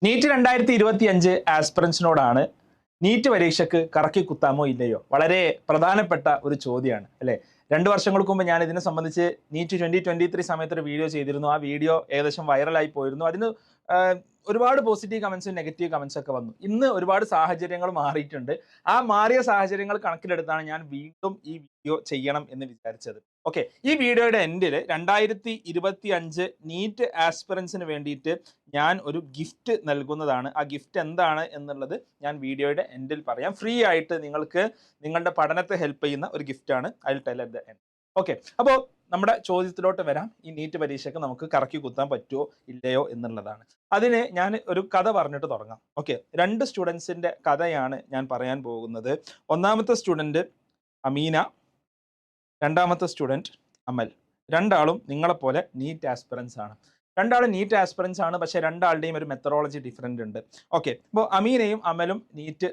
NEET 2025 ആസ്പിറൻസിനോടാണ് NEET പരീക്ഷയ്ക്ക് കറക്കി കുത്താമോ ഇല്ലയോ? വളരെ പ്രധാനപ്പെട്ട ഒരു ചോദ്യമാണ് അല്ലേ? 2 വർഷങ്ങൾക്ക് മുമ്പ് ഞാൻ ഇതിനെ സംബന്ധിച്ച് നീറ്റ് 2023 സമയത്ത് ഒരു വീഡിയോ ചെയ്തിരുന്നു. ആ വീഡിയോ ഏകദേശം വൈറലായി പോയിരുന്നു. അതിന് ഒരുപാട് പോസിറ്റീവ് കമന്റ്സും നെഗറ്റീവ് കമന്റ്സ് ഒക്കെ വന്നു. ഇന്ന് ഒരുപാട് സാഹചര്യങ്ങൾ മാറിയിട്ടുണ്ട്. ആ മാറിയ സാഹചര്യങ്ങൾ കണക്കിലെടുത്താണ് ഞാൻ വീണ്ടും ഈ വീഡിയോ ചെയ്യണം എന്ന് വിചാരിച്ചത്. ഓക്കെ, ഈ വീഡിയോയുടെ എൻഡിൽ 2025 നീറ്റ് ആസ്പിറൻസിന് വേണ്ടിയിട്ട് ഞാൻ ഒരു ഗിഫ്റ്റ് നൽകുന്നതാണ്. ആ ഗിഫ്റ്റ് എന്താണ് എന്നുള്ളത് ഞാൻ വീഡിയോയുടെ എൻഡിൽ പറയാം. ഫ്രീ ആയിട്ട് നിങ്ങൾക്ക് നിങ്ങളുടെ പഠനത്തെ ഹെൽപ്പ് ചെയ്യുന്ന ഒരു ഗിഫ്റ്റാണ്. I will tell at the end. Okay, അപ്പോൾ നമ്മുടെ ചോദ്യത്തിലോട്ട് വരാം. ഈ നീറ്റ് പരീക്ഷയ്ക്ക് നമുക്ക് കറക്കി കുത്താൻ പറ്റുമോ ഇല്ലയോ എന്നുള്ളതാണ്. അതിന് ഞാൻ ഒരു കഥ പറഞ്ഞിട്ട് തുടങ്ങാം. ഓക്കെ, 2 സ്റ്റുഡൻസിന്റെ കഥയാണ് ഞാൻ പറയാൻ പോകുന്നത്. ഒന്നാമത്തെ സ്റ്റുഡൻറ് അമീന, രണ്ടാമത്തെ സ്റ്റുഡൻറ് അമൽ. രണ്ടാളും നിങ്ങളെപ്പോലെ നീറ്റ് ആസ്പിറൻസ് ആണ്. രണ്ടാളും നീറ്റ് ആസ്പിറൻസ് ആണ്, പക്ഷേ രണ്ടാളുടെയും ഒരു മെത്തഡോളജി ഡിഫറെൻ്റ് ഉണ്ട്. ഓക്കെ, അപ്പോൾ അമീനയും അമലും നീറ്റ്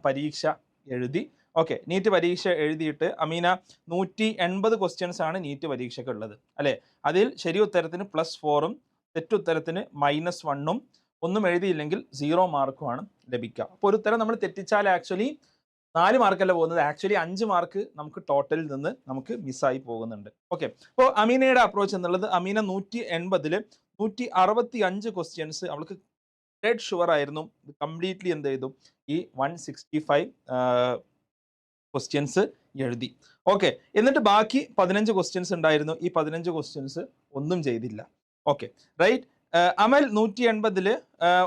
പരീക്ഷ എഴുതി. ഓക്കെ, നീറ്റ് പരീക്ഷ എഴുതിയിട്ട് അമീന 180 ക്വസ്റ്റ്യൻസ് ആണ് നീറ്റ് പരീക്ഷയ്ക്ക് ഉള്ളത് അല്ലേ? അതിൽ ശരി ഉത്തരത്തിന് +4ഉം തെറ്റുത്തരത്തിന് -1ഉം ഒന്നും എഴുതിയില്ലെങ്കിൽ 0 മാർക്കുമാണ് ലഭിക്കുക. അപ്പോൾ ഒരു ഉത്തരം നമ്മൾ തെറ്റിച്ചാൽ ആക്ച്വലി 4 മാർക്കല്ല പോകുന്നത്, ആക്ച്വലി 5 മാർക്ക് നമുക്ക് ടോട്ടലിൽ നിന്ന് നമുക്ക് മിസ്സായി പോകുന്നുണ്ട്. ഓക്കെ, അപ്പോൾ അമീനയുടെ അപ്രോച്ച് എന്നുള്ളത് അമീന 180-ൽ 165 ക്വസ്റ്റ്യൻസ് അവൾക്ക് ഡെഡ് ഷുവർ ആയിരുന്നു. കംപ്ലീറ്റ്ലി എന്ത് ചെയ്തു? ഈ 165 ക്വസ്റ്റ്യൻസ് എഴുതി. ഓക്കെ, എന്നിട്ട് ബാക്കി 15 ക്വസ്റ്റ്യൻസ് ഉണ്ടായിരുന്നു. ഈ 15 ക്വസ്റ്റ്യൻസ് ഒന്നും ചെയ്തില്ല. Okay, right. അമൽ 180-ൽ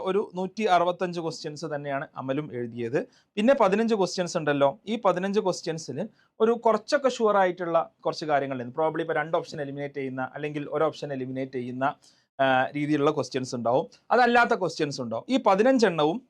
ഒരു 165 ക്വസ്റ്റ്യൻസ് തന്നെയാണ് അമലും എഴുതിയത്. പിന്നെ 15 ക്വസ്റ്റ്യൻസ് ഉണ്ടല്ലോ, ഈ 15 ക്വസ്റ്റ്യൻസിൽ ഒരു കുറച്ചൊക്കെ ഷുവർ ആയിട്ടുള്ള കുറച്ച് കാര്യങ്ങളുണ്ട്. പ്രോബ്ലി ഇപ്പോൾ 2 ഓപ്ഷൻ എലിമിനേറ്റ് ചെയ്യുന്ന അല്ലെങ്കിൽ ഒരു ഓപ്ഷൻ എലിമിനേറ്റ് ചെയ്യുന്ന രീതിയിലുള്ള ക്വസ്റ്റ്യൻസ് ഉണ്ടാവും. അതല്ലാത്ത ക്വസ്റ്റ്യൻസ് ഉണ്ടാവും. ഈ 15 എണ്ണവും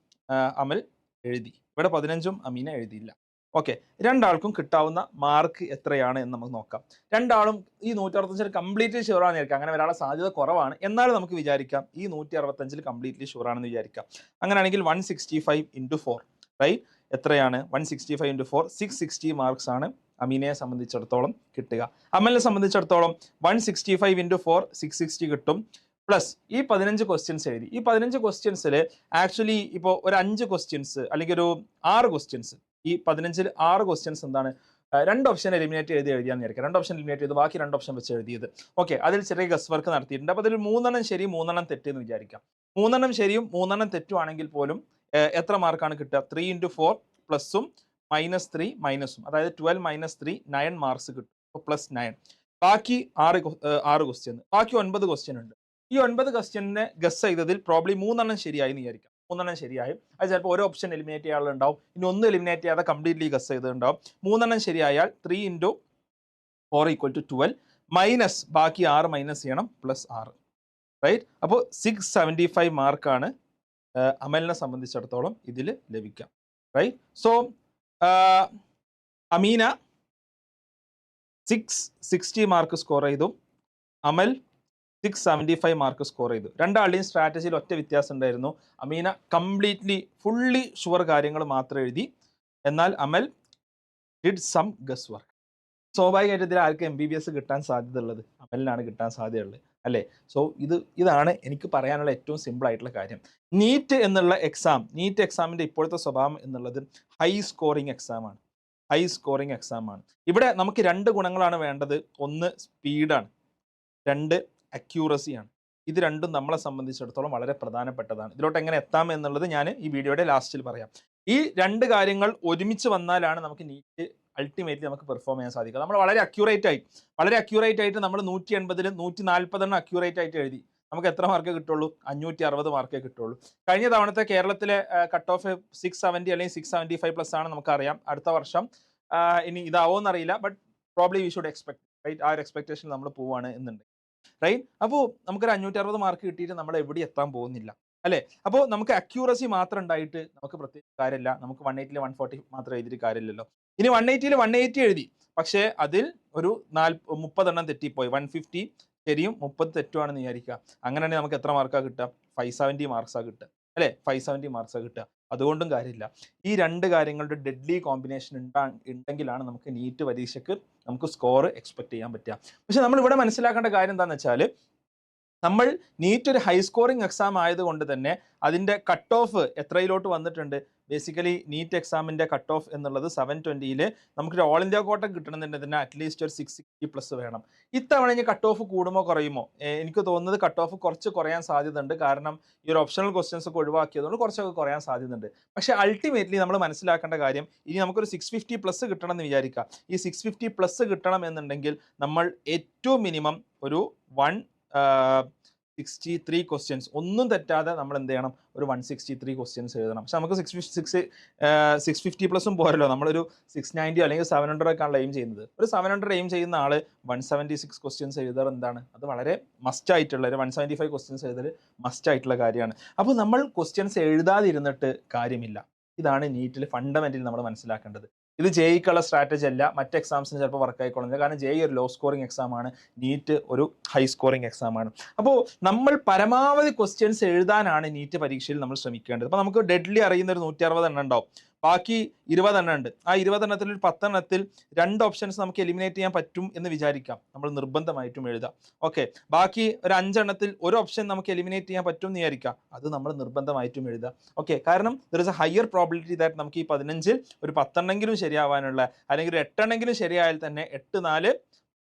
അമൽ എഴുതി. ഇവിടെ 15ഉം അമീന എഴുതിയില്ല. ഓക്കെ, രണ്ടാൾക്കും കിട്ടാവുന്ന മാർക്ക് എത്രയാണ് എന്ന് നമുക്ക് നോക്കാം. രണ്ടാളും ഈ 165 കംപ്ലീറ്റ്ലി ഷുവർ ആണെന്ന് വിചാരിക്കാം. അങ്ങനെ വരാനുള്ള സാധ്യത കുറവാണ്. എന്നാലും നമുക്ക് വിചാരിക്കാം ഈ 165 കംപ്ലീറ്റ്ലി ഷുവർ ആണെന്ന് വിചാരിക്കാം. അങ്ങനെയാണെങ്കിൽ 165 × 4 റൈറ്റ് എത്രയാണ്? 165 × 4 660 മാർക്സ് ആണ് അമീനയെ സംബന്ധിച്ചിടത്തോളം കിട്ടുക. അമലിനെ സംബന്ധിച്ചിടത്തോളം 165 × 4 660 കിട്ടും. പ്ലസ് ഈ 15 ക്വസ്റ്റ്യൻസ് എഴുതി. ഈ 15 ക്വസ്റ്റ്യൻസിൽ ആക്ച്വലി ഇപ്പോൾ ഒരു 5 ക്വസ്റ്റ്യൻസ് അല്ലെങ്കിൽ ഒരു 6 ക്വസ്റ്റ്യൻസ്, ഈ 15-ൽ 6 ക്വസ്റ്റ്യൻസ് എന്താണ്? 2 ഓപ്ഷൻ എലിമിനേറ്റ് എഴുതിയാന്ന് വിചാരിക്കുക. 2 ഓപ്ഷൻ എലിമിനേറ്റ് ചെയ്ത് ബാക്കി 2 ഓപ്ഷൻ വെച്ച് എഴുതിയത്. ഓക്കെ, അതിൽ ചെറിയ ഗസ് വർക്ക് നടത്തിയിട്ടുണ്ട്. അപ്പോൾ അതിൽ 3 ശരി 3 തെറ്റ് എന്ന് വിചാരിക്കാം. 3 ശരിയും 3 തെറ്റുവാണെങ്കിൽ പോലും എത്ര മാർക്കാണ് കിട്ടുക? 3 × 4 പ്ലസും -3 മൈനസും, അതായത് 12 - 3 9 മാർക്സ് കിട്ടും. അപ്പോൾ +9. ബാക്കി 6 ക്വസ്റ്റ്യൻ, ബാക്കി 9 ക്വസ്റ്റ്യൻ ഉണ്ട്. ഈ 9 ക്വസ്റ്റ്യനെ ഗസ് ചെയ്തതിൽ പ്രോബ്ലി 3 ശരിയായി എന്ന് വിചാരിക്കാം. 3 ശരിയായി. അത് ചിലപ്പോൾ ഒരു ഓപ്ഷൻ എലിമിനേറ്റ് ചെയ്യാനുണ്ടാവും, ഇനി ഒന്നും എലിമിനേറ്റ് ചെയ്യാതെ കംപ്ലീറ്റ്ലി ഗസ് ചെയ്തിട്ടുണ്ടാവും. 3 ശരിയായാൽ 3 × 4 = 12 മൈനസ് ബാക്കി 6 മൈനസ് ചെയ്യണം +6 റൈറ്റ്. അപ്പോൾ 675 മാർക്കാണ് അമലിനെ സംബന്ധിച്ചിടത്തോളം ഇതിൽ ലഭിക്കാം. Right. So Ameena 660 mark score ചെയ്തു, അമൽ 675 മാർക്ക് സ്കോർ ചെയ്തു. രണ്ടാളുടെയും സ്ട്രാറ്റജിയിൽ ഒറ്റ വ്യത്യാസം ഉണ്ടായിരുന്നു. അമീന കംപ്ലീറ്റ്ലി ഫുള്ളി ഷുവർ കാര്യങ്ങൾ മാത്രം എഴുതി, എന്നാൽ അമൽ ഡിഡ് സം ഗസ് വർക്ക്. സ്വാഭാവികമായിട്ട് ഇതിൽ ആർക്ക് MBBS കിട്ടാൻ സാധ്യത ഉള്ളത്? അമലിനാണ് കിട്ടാൻ സാധ്യതയുള്ളത് അല്ലേ? സോ ഇതാണ് എനിക്ക് പറയാനുള്ള ഏറ്റവും സിമ്പിൾ ആയിട്ടുള്ള കാര്യം. നീറ്റ് എന്നുള്ള എക്സാം, നീറ്റ് എക്സാമിൻ്റെ ഇപ്പോഴത്തെ സ്വഭാവം എന്നുള്ളത് ഹൈ സ്കോറിങ് എക്സാമാണ്. ഹൈ സ്കോറിങ് എക്സാമാണ്. ഇവിടെ നമുക്ക് 2 ഗുണങ്ങളാണ് വേണ്ടത്. ഒന്ന് സ്പീഡാണ്, 2 അക്യൂറസിയാണ്. ഇത് രണ്ടും നമ്മളെ സംബന്ധിച്ചിടത്തോളം വളരെ പ്രധാനപ്പെട്ടതാണ്. ഇതിലോട്ട് എങ്ങനെ എത്താം എന്നുള്ളത് ഞാൻ ഈ വീഡിയോയുടെ ലാസ്റ്റിൽ പറയാം. ഈ 2 കാര്യങ്ങൾ ഒരുമിച്ച് വന്നാലാണ് നമുക്ക് നീറ്റ് അൾട്ടിമേറ്റ്ലി നമുക്ക് പെർഫോം ചെയ്യാൻ സാധിക്കുക. നമ്മൾ വളരെ അക്യൂറേറ്റ് ആയിട്ട് നമ്മൾ 180-ൽ 140 അക്യൂറേറ്റ് ആയിട്ട് എഴുതി. നമുക്ക് എത്ര മാർക്കേ കിട്ടുള്ളൂ? 560 മാർക്കേ കിട്ടുള്ളൂ. കഴിഞ്ഞ തവണത്തെ കേരളത്തിലെ കട്ട് ഓഫ് 670 അല്ലെങ്കിൽ 675+ ആണ് നമുക്കറിയാം. അടുത്ത വർഷം ഇനി ഇതാവോന്നറിയില്ല, but probably we should expect right. ആ ഒരു എക്സ്പെക്ടേഷൻ നമ്മൾ പോവാണ് എന്നുണ്ട് റൈറ്റ്. അപ്പോൾ നമുക്കൊരു 560 മാർക്ക് കിട്ടിയിട്ട് നമ്മൾ എവിടെ എത്താൻ പോകുന്നില്ല അല്ലേ? അപ്പോൾ നമുക്ക് അക്യൂറസി മാത്രം ഉണ്ടായിട്ട് നമുക്ക് പ്രത്യേകിച്ച് കാര്യമില്ല. നമുക്ക് 180-ൽ 140 മാത്രം എഴുതിയിട്ട് കാര്യമില്ലല്ലോ. ഇനി 180-ൽ 180 എഴുതി, പക്ഷേ അതിൽ ഒരു 30 തെറ്റിപ്പോയി. 150 ശരിയും 30 തെറ്റുവാണെന്ന് വിചാരിക്കുക. അങ്ങനെയാണെങ്കിൽ നമുക്ക് എത്ര മാർക്കാണ് കിട്ടുക? 570 മാർക്സാണ് കിട്ടുക അല്ലേ? 570 മാർക്സാണ് കിട്ടുക. അതുകൊണ്ടും കാര്യമില്ല. ഈ 2 കാര്യങ്ങളുടെ ഡെഡ്ലി കോമ്പിനേഷൻ ഉണ്ടെങ്കിലാണ് നമുക്ക് നീറ്റ് പരീക്ഷയ്ക്ക് നമുക്ക് സ്കോർ എക്സ്പെക്ട് ചെയ്യാൻ പറ്റുക. പക്ഷെ നമ്മൾ ഇവിടെ മനസ്സിലാക്കേണ്ട കാര്യം എന്താണെന്ന് വെച്ചാൽ നമ്മൾ നീറ്റ് ഒരു ഹൈ സ്കോറിംഗ് എക്സാം ആയതുകൊണ്ട് തന്നെ അതിൻ്റെ കട്ട് ഓഫ് എത്രയിലോട്ട് വന്നിട്ടുണ്ട്? ബേസിക്കലി നീറ്റ് എക്സാമിൻ്റെ കട്ട് ഓഫ് എന്നുള്ളത് 720 നമുക്കൊരു ഓൾ ഇന്ത്യ കോട്ട കിട്ടണമെന്നുണ്ടെങ്കിൽ തന്നെ അറ്റ്ലീസ്റ്റ് ഒരു 660+ വേണം. ഇത്തവണ ഇനി കട്ട് ഓഫ് കൂടുമോ കുറയുമോ? എനിക്ക് തോന്നുന്നത് കട്ട് ഓഫ് കുറച്ച് കുറയാൻ സാധ്യതയുണ്ട്. കാരണം ഈ ഒരു ഓപ്ഷണൽ ക്വസ്റ്റ്യൻസ് ഒക്കെ ഒഴിവാക്കിയതുകൊണ്ട് കുറച്ചൊക്കെ കുറയാൻ സാധ്യതയുണ്ട്. പക്ഷേ അൾട്ടിമേറ്റ്ലി നമ്മൾ മനസ്സിലാക്കേണ്ട കാര്യം, ഇനി നമുക്കൊരു 650+ കിട്ടണം എന്ന് വിചാരിക്കുക. ഈ 650+ കിട്ടണം എന്നുണ്ടെങ്കിൽ നമ്മൾ ഏറ്റവും മിനിമം ഒരു 163 ക്വസ്റ്റ്യൻസ് ഒന്നും തെറ്റാതെ നമ്മൾ എന്ത് ചെയ്യണം? ഒരു 163 ക്വസ്റ്റ്യൻസ് എഴുതണം. പക്ഷെ നമുക്ക് 650+ പോരല്ലോ, നമ്മളൊരു 690 അല്ലെങ്കിൽ 700 ഒക്കെ ആണ് എയിം ചെയ്യുന്നത്. ഒരു 700 എയിം ചെയ്യുന്ന ആള് 176 ക്വസ്റ്റ്യൻസ് എഴുതാറ് എന്താണ്? അത് വളരെ മസ്റ്റ് ആയിട്ടുള്ള ഒരു 175 ക്വസ്റ്റ്യൻസ് എഴുതൽ മസ്റ്റ് ആയിട്ടുള്ള കാര്യമാണ്. അപ്പോൾ നമ്മൾ ക്വസ്റ്റ്യൻസ് എഴുതാതിരുന്നിട്ട് കാര്യമില്ല. ഇതാണ് നീറ്റിൽ ഫണ്ടമെന്റലി നമ്മൾ മനസ്സിലാക്കേണ്ടത്. ഇത് ജെഇക്കുള്ള സ്ട്രാറ്റജി അല്ല, മറ്റ് എക്സാംസിന് ചിലപ്പോൾ വർക്ക് ആയിക്കൊള്ളുന്നില്ല. കാരണം ജെഇ ഒരു ലോ സ്കോറിംഗ് എക്സാം ആണ്, നീറ്റ് ഒരു ഹൈ സ്കോറിംഗ് എക്സാം ആണ്. അപ്പോൾ നമ്മൾ പരമാവധി ക്വസ്റ്റ്യൻസ് എഴുതാനാണ് നീറ്റ് പരീക്ഷയിൽ നമ്മൾ ശ്രമിക്കേണ്ടത്. അപ്പോൾ നമുക്ക് ഡെഡ്ലി അറിയുന്ന ഒരു 160 എണ്ണം ഉണ്ടാവും, ബാക്കി 20 എണ്ണം ഉണ്ട്. ആ 20 എണ്ണത്തിൽ ഒരു 10 എണ്ണത്തിൽ 2 ഓപ്ഷൻസ് നമുക്ക് എലിമിനേറ്റ് ചെയ്യാൻ പറ്റും എന്ന് വിചാരിക്കാം, നമ്മൾ നിർബന്ധമായിട്ടും എഴുതാം. ഓക്കെ, ബാക്കി ഒരു 5 എണ്ണത്തിൽ ഒരു ഓപ്ഷൻ നമുക്ക് എലിമിനേറ്റ് ചെയ്യാൻ പറ്റും എന്ന് വിചാരിക്കാം, അത് നമ്മൾ നിർബന്ധമായിട്ടും എഴുതാം. ഓക്കെ, കാരണം there is A higher probability that നമുക്ക് ഈ 15ൽ ഒരു 10 എണ്ണെങ്കിലും ശരിയാവാനുള്ള, അല്ലെങ്കിൽ ഒരു 8 എണ്ണെങ്കിലും ശരിയായാൽ തന്നെ 8 4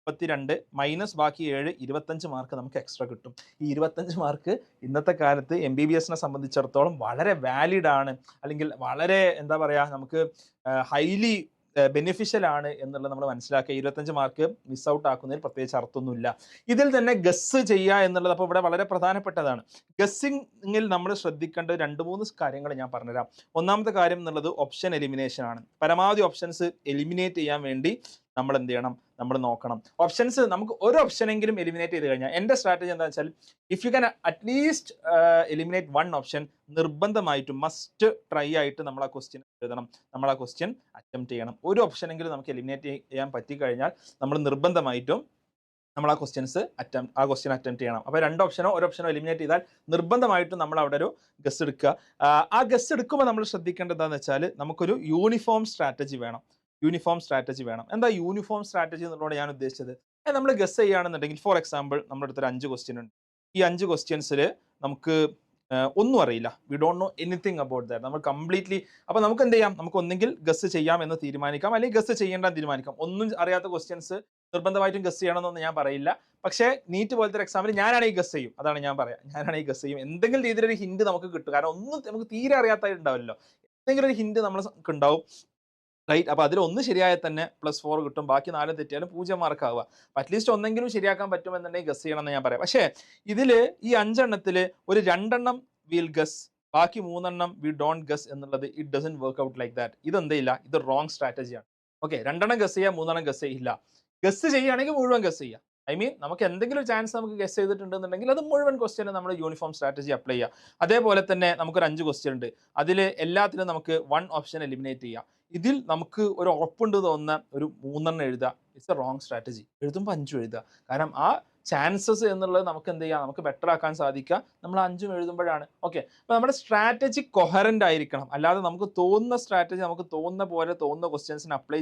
32 മൈനസ് ബാക്കി 7 25 മാർക്ക് നമുക്ക് എക്സ്ട്രാ കിട്ടും. ഈ 25 മാർക്ക് ഇന്നത്തെ കാലത്ത് MBBSനെ സംബന്ധിച്ചിടത്തോളം വളരെ വാലിഡ് ആണ്, അല്ലെങ്കിൽ വളരെ എന്താ പറയുക, നമുക്ക് ഹൈലി ബെനിഫിഷ്യൽ ആണ് എന്നുള്ളത് നമ്മൾ മനസ്സിലാക്കുക. 25 മാർക്ക് മിസ് ഔട്ട് ആക്കുന്നതിൽ പ്രത്യേകിച്ച് അർത്ഥമൊന്നുമില്ല. ഇതിൽ തന്നെ ഗസ് ചെയ്യുക എന്നുള്ളത് അപ്പോൾ ഇവിടെ വളരെ പ്രധാനപ്പെട്ടതാണ്. ഗസ്സിങ്ങിൽ നമ്മൾ ശ്രദ്ധിക്കേണ്ട 2-3 കാര്യങ്ങൾ ഞാൻ പറഞ്ഞുതരാം. ഒന്നാമത്തെ കാര്യം എന്നുള്ളത് ഓപ്ഷൻ എലിമിനേഷൻ ആണ്. പരമാവധി ഓപ്ഷൻസ് എലിമിനേറ്റ് ചെയ്യാൻ വേണ്ടി നമ്മൾ എന്ത് ചെയ്യണം? നമ്മൾ നോക്കണം. ഓപ്ഷൻസ് നമുക്ക് ഒരു ഓപ്ഷനെങ്കിലും എലിമിനേറ്റ് ചെയ്ത് കഴിഞ്ഞാൽ, എൻ്റെ സ്ട്രാറ്റജി എന്താണെന്ന് വെച്ചാൽ, if you can at least eliminate 1 option, നിർബന്ധമായിട്ടും മസ്റ്റ് ട്രൈ ആയിട്ട് നമ്മൾ ആ ക്വസ്റ്റ്യൻ എഴുതണം, നമ്മൾ ആ ക്വസ്റ്റ്യൻ അറ്റംപ്റ്റ് ചെയ്യണം. ഒരു ഓപ്ഷനെങ്കിലും നമുക്ക് എലിമിനേറ്റ് ചെയ്യാൻ പറ്റിക്കഴിഞ്ഞാൽ നമ്മൾ നിർബന്ധമായിട്ടും നമ്മൾ ആ ക്വസ്റ്റ്യൻ അറ്റംപ്റ്റ് ചെയ്യണം. അപ്പോൾ 2 ഓപ്ഷനോ ഒരു ഓപ്ഷനോ എലിമിനേറ്റ് ചെയ്താൽ നിർബന്ധമായിട്ടും നമ്മൾ അവിടെ ഒരു ഗസ് എടുക്കുക. ആ ഗസ് എടുക്കുമ്പോൾ നമ്മൾ ശ്രദ്ധിക്കേണ്ടത് എന്താണെന്ന് വെച്ചാൽ, നമുക്കൊരു യൂണിഫോം സ്ട്രാറ്റജി വേണം. എന്താ യൂണിഫോം സ്ട്രാറ്റജി എന്നുള്ളതുകൊണ്ട് ഞാൻ ഉദ്ദേശിച്ചത്, നമ്മൾ ഗസ് ചെയ്യുകയാണെന്നുണ്ടെങ്കിൽ, ഫോർ എക്സാമ്പിൾ നമ്മുടെ അടുത്തൊരു 5 ക്വസ്റ്റ്യൻ ഉണ്ട്. ഈ 5 ക്വസ്റ്റ്യൻസിൽ നമുക്ക് ഒന്നും അറിയില്ല, we don't know anything about that. നമ്മൾ കംപ്ലീറ്റ്ലി, അപ്പോൾ നമുക്ക് എന്ത് ചെയ്യാം? നമുക്ക് ഒന്നെങ്കിൽ ഗസ് ചെയ്യാം എന്ന് തീരുമാനിക്കാം, അല്ലെങ്കിൽ ഗസ് ചെയ്യേണ്ടെന്ന് തീരുമാനിക്കാം. ഒന്നും അറിയാത്ത ക്വസ്റ്റ്യൻസ് നിർബന്ധമായിട്ടും ഗസ് ചെയ്യണമെന്നൊന്നും ഞാൻ പറയില്ല. പക്ഷേ നീറ്റ് പോലത്തെ ഒരു എക്സാമിൽ ഞാനാണെങ്കിൽ ഗസ് ചെയ്യും, അതാണ് ഞാൻ പറയാം. ഞാനാണെങ്കിൽ ഗസ് ചെയ്യും, എന്തെങ്കിലും രീതിയിലൊരു ഹിന്റ് നമുക്ക് കിട്ടും. കാരണം ഒന്നും നമുക്ക് തീരെ അറിയാത്തതായിട്ടുണ്ടാവില്ലല്ലോ, എന്തെങ്കിലും ഒരു ഹിന്റ് നമ്മൾക്ക് ഉണ്ടാവും, റൈറ്റ്? അപ്പോൾ അതിൽ ഒന്ന് ശരിയായാൽ തന്നെ +4 കിട്ടും, ബാക്കി 4 തെറ്റിയാലും 0 മാർക്ക് ആവുക. അറ്റ്ലീസ്റ്റ് ഒന്നെങ്കിലും ശരിയാക്കാൻ പറ്റുമെന്നുണ്ടെങ്കിൽ ഗസ് ചെയ്യണം എന്ന് ഞാൻ പറയാം. പക്ഷേ ഇതിൽ ഈ 5 എണ്ണത്തിൽ ഒരു 2 എണ്ണം വിൽ ഗസ്, ബാക്കി 3 എണ്ണം വി ഡോണ്ട് ഗസ് എന്നുള്ളത് it doesn't work out like that. ഇതെന്തില്ല, ഇത് റോങ് സ്ട്രാറ്റജിയാണ്. ഓക്കെ, 2 എണ്ണം ഗസ് ചെയ്യുക, 3 എണ്ണം ഗസ് ചെയ്യില്ല. ഗസ് ചെയ്യുകയാണെങ്കിൽ മുഴുവൻ ഗസ് ചെയ്യുക. ഐ മീൻ, നമുക്ക് എന്തെങ്കിലും ചാൻസ് നമുക്ക് ഗസ് ചെയ്തിട്ടുണ്ടെന്നുണ്ടെങ്കിൽ അത് മുഴുവൻ ക്വസ്റ്റ്യന് നമ്മൾ യൂണിഫോം സ്ട്രാറ്റജി അപ്ലൈ ചെയ്യുക. അതേപോലെ തന്നെ നമുക്കൊരു 5 ക്വസ്റ്റ്യൻ ഉണ്ട്, അതിൽ എല്ലാത്തിലും നമുക്ക് 1 ഓപ്ഷൻ എലിമിനേറ്റ് ചെയ്യാം. ഇതിൽ നമുക്ക് ഒരു ഉറപ്പുണ്ട് തോന്നുന്ന ഒരു 3 എണ്ണം എഴുതുക, ഇറ്റ്സ് എ റോങ് സ്ട്രാറ്റജി. എഴുതുമ്പോൾ 5 എഴുതുക. കാരണം ആ ചാൻസസ് എന്നുള്ളത് നമുക്ക് എന്ത് ചെയ്യാം? നമുക്ക് ബെറ്റർ ആക്കാൻ സാധിക്കുക നമ്മൾ 5 എഴുതുമ്പോഴാണ്. ഓക്കെ, അപ്പോൾ നമ്മുടെ സ്ട്രാറ്റജി കൊഹറൻ്റ് ആയിരിക്കണം. അല്ലാതെ നമുക്ക് തോന്നുന്ന സ്ട്രാറ്റജി, നമുക്ക് തോന്നുന്ന പോലെ തോന്നുന്ന ക്വസ്റ്റ്യൻസിന് അപ്ലൈ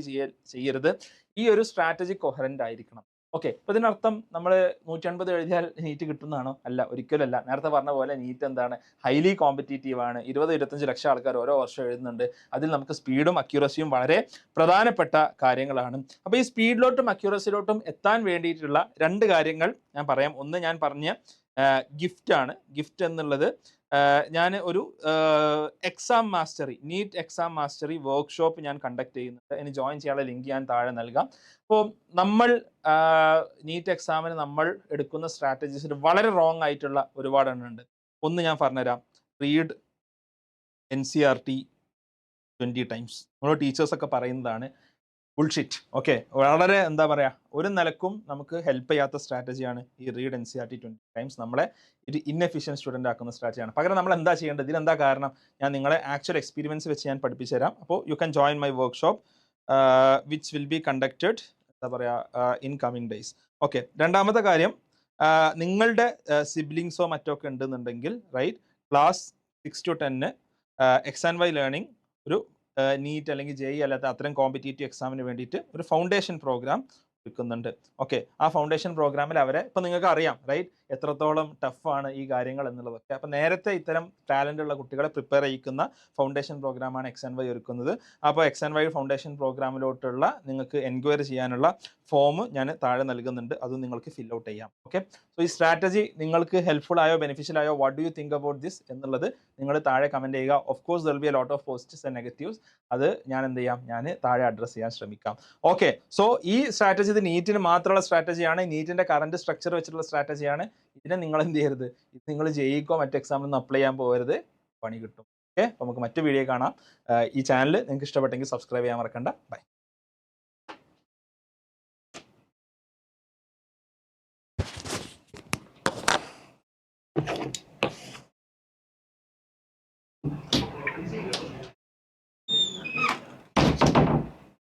ചെയ്യരുത്. ഈ ഒരു സ്ട്രാറ്റജി കൊഹറൻ്റ് ആയിരിക്കണം. ഓക്കെ, അപ്പോൾ ഇതിനർത്ഥം നമ്മൾ 180 എഴുതിയാൽ നീറ്റ് കിട്ടുന്നതാണോ? അല്ല, ഒരിക്കലല്ല. നേരത്തെ പറഞ്ഞ പോലെ നീറ്റ് എന്താണ്? ഹൈലി കോമ്പറ്റീറ്റീവ് ആണ്. 20-25 ലക്ഷം ആൾക്കാർ ഓരോ വർഷം എഴുതുന്നുണ്ട്. അതിൽ നമുക്ക് സ്പീഡും അക്യൂറസിയും വളരെ പ്രധാനപ്പെട്ട കാര്യങ്ങളാണ്. അപ്പോൾ ഈ സ്പീഡിലോട്ടും അക്യൂറസിയിലോട്ടും എത്താൻ വേണ്ടിയിട്ടുള്ള 2 കാര്യങ്ങൾ ഞാൻ പറയാം. ഒന്ന് ഞാൻ പറഞ്ഞ ഗിഫ്റ്റ് ആണ്. ഗിഫ്റ്റ് എന്നുള്ളത് ഞാൻ ഒരു exam mastery, NEET exam mastery workshop ഞാൻ കണ്ടക്ട് ചെയ്യുന്നുണ്ട്. ഇനി ജോയിൻ ചെയ്യാനുള്ള ലിങ്ക് ഞാൻ താഴെ നൽകാം. അപ്പോൾ നമ്മൾ നീറ്റ് എക്സാമിന് നമ്മൾ എടുക്കുന്ന സ്ട്രാറ്റജീസിൽ വളരെ റോങ് ആയിട്ടുള്ള ഒരുപാട് എണ്ണം ഉണ്ട്. ഒന്ന് ഞാൻ പറഞ്ഞുതരാം, റീഡ് NCERT 20 ടൈംസ്. നമ്മൾ ടീച്ചേഴ്സൊക്കെ പറയുന്നതാണ്, ബുൾഷിറ്റ്. ഓക്കെ, വളരെ എന്താ പറയുക, ഒരു നിലക്കും നമുക്ക് ഹെൽപ്പ് ചെയ്യാത്ത സ്ട്രാറ്റജിയാണ് ഈ റീഡ് NCERT 20 ടൈംസ്. നമ്മളെ ഒരു ഇൻഎഫിഷ്യൻ സ്റ്റുഡൻ്റ് ആക്കുന്ന സ്ട്രാറ്റജിയാണ്. പകരം നമ്മൾ എന്താ ചെയ്യേണ്ടത്? ഇതിലെന്താ കാരണം? ഞാൻ നിങ്ങളെ ആക്ച്വൽ എക്സ്പീരിയൻസ് വെച്ച് ഞാൻ പഠിപ്പിച്ചു തരാം. അപ്പോൾ you can join my workshop which will be conducted എന്താ പറയുക ഇൻ കമ്മിങ് ഡേയ്സ്. ഓക്കെ, രണ്ടാമത്തെ കാര്യം, നിങ്ങളുടെ സിബ്ലിങ്സോ മറ്റോ ഒക്കെ ഉണ്ടെന്നുണ്ടെങ്കിൽ, right, class 6 to 10 X&Y learning ഒരു നീറ്റ് അല്ലെങ്കിൽ JEE അല്ലാത്ത അത്തരം കോമ്പറ്റേറ്റീവ് എക്സാമിന് വേണ്ടിയിട്ട് ഒരു ഫൗണ്ടേഷൻ പ്രോഗ്രാം എടുക്കുന്നുണ്ട്. ഓക്കെ, ആ ഫൗണ്ടേഷൻ പ്രോഗ്രാമിൽ അവരെ, ഇപ്പം നിങ്ങൾക്ക് അറിയാം, റൈറ്റ്, എത്രത്തോളം ടഫാണ് ഈ കാര്യങ്ങൾ എന്നുള്ളതൊക്കെ. അപ്പോൾ നേരത്തെ ഇത്തരം ടാലൻ്റ് ഉള്ള കുട്ടികളെ പ്രിപ്പയർ ചെയ്യിക്കുന്ന ഫൗണ്ടേഷൻ പ്രോഗ്രാമാണ് XNY ഒരുക്കുന്നത്. അപ്പോൾ XNY ഫൗണ്ടേഷൻ പ്രോഗ്രാമിലോട്ടുള്ള നിങ്ങൾക്ക് എൻക്വയറി ചെയ്യാനുള്ള ഫോം ഞാൻ താഴെ നൽകുന്നുണ്ട്, അത് നിങ്ങൾക്ക് ഫിൽ ഔട്ട് ചെയ്യാം. ഓക്കെ, സോ ഈ സ്ട്രാറ്റജി നിങ്ങൾക്ക് ഹെൽപ്ഫുൾ ആയോ, ബെനിഫിഷ്യൽ ആയോ, what do you think about this എന്നുള്ളത് നിങ്ങൾ താഴെ കമൻറ്റ് ചെയ്യുക. Of course there will be a lot of positives and negatives. അത് ഞാൻ എന്ത് ചെയ്യാം, ഞാൻ താഴെ അഡ്രസ്സ് ചെയ്യാൻ ശ്രമിക്കാം. ഓക്കെ, സോ ഈ സ്ട്രാറ്റജി ഇത് നീറ്റിന് മാത്രമുള്ള സ്ട്രാറ്റജിയാണ്, നീറ്റിൻ്റെ കറണ്ട് സ്ട്രക്ചർ വെച്ചിട്ടുള്ള സ്ട്രാറ്റജിയാണ്. ഇതിനെ നിങ്ങൾ എന്ത് ചെയ്യരുത്, ഇത് നിങ്ങൾ ജയിക്കോ മറ്റ് എക്സാമിനൊന്നും അപ്ലൈ ചെയ്യാൻ പോകരുത്, പണി കിട്ടും. ഓക്കെ, നമുക്ക് മറ്റു വീഡിയോ കാണാം. ഈ ചാനൽ നിങ്ങൾക്ക് ഇഷ്ടപ്പെട്ടെങ്കിൽ സബ്സ്ക്രൈബ് ചെയ്യാൻ മറക്കണ്ട. ബൈ.